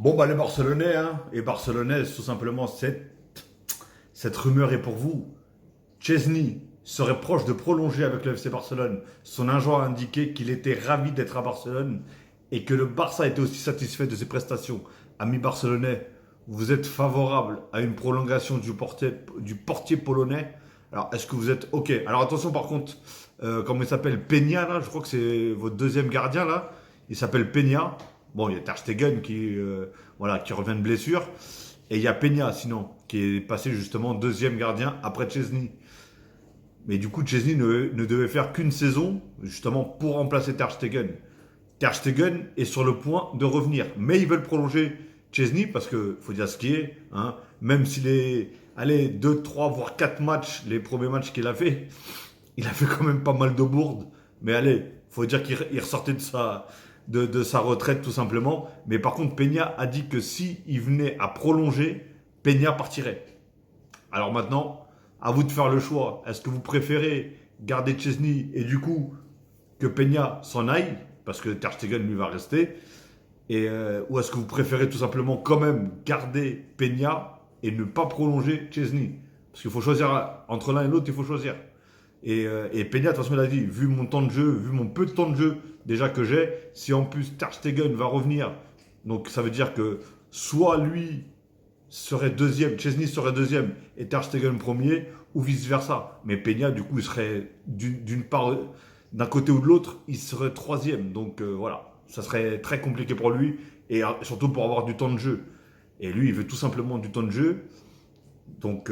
Bon, bah les Barcelonais, hein, et Barcelonaises, tout simplement, cette rumeur est pour vous. Chesney serait proche de prolonger avec le FC Barcelone. Son agent a indiqué qu'il était ravi d'être à Barcelone et que le Barça était aussi satisfait de ses prestations. Amis barcelonais, vous êtes favorable à une prolongation du portier polonais. Alors, est-ce que vous êtes OK? Alors, attention par contre, comment il s'appelle? Peña, là, je crois que c'est votre deuxième gardien, là. Il s'appelle Peña. Bon, il y a Ter Stegen qui revient de blessure. Et il y a Peña, sinon, qui est passé justement deuxième gardien après Chesney. Mais du coup, Chesney ne devait faire qu'une saison, justement, pour remplacer Ter Stegen. Ter Stegen est sur le point de revenir. Mais ils veulent prolonger Chesney parce que, faut dire ce qui est, hein, même s'il est allé 2, 3, voire 4 matchs, les premiers matchs qu'il a fait, il a fait quand même pas mal de bourdes. Mais allez, faut dire qu'il ressortait de sa retraite tout simplement. Mais par contre, Peña a dit que si il venait à prolonger, Peña partirait. Alors maintenant, à vous de faire le choix. Est-ce que vous préférez garder Chesney et du coup que Peña s'en aille parce que Ter Stegen lui va rester, ou est-ce que vous préférez tout simplement quand même garder Peña et ne pas prolonger Chesney? Parce qu'il faut choisir entre l'un et l'autre, il faut choisir. Et Peña, de toute façon, il a dit, vu mon temps de jeu, vu mon peu de temps de jeu déjà que j'ai, si en plus Ter Stegen va revenir, donc ça veut dire que soit lui serait deuxième, Chesney serait deuxième et Ter Stegen premier, ou vice-versa. Mais Peña, du coup, il serait d'une part, d'un côté ou de l'autre, il serait troisième. Donc voilà, ça serait très compliqué pour lui, et surtout pour avoir du temps de jeu. Et lui, il veut tout simplement du temps de jeu. Donc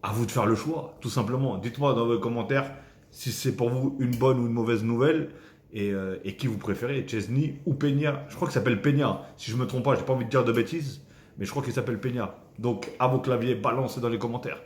à vous de faire le choix, tout simplement. Dites-moi dans vos commentaires si c'est pour vous une bonne ou une mauvaise nouvelle et qui vous préférez, Chesney ou Peña. Je crois qu'il s'appelle Peña. Si je ne me trompe pas, j'ai pas envie de dire de bêtises, mais je crois qu'il s'appelle Peña. Donc à vos claviers, balancez dans les commentaires.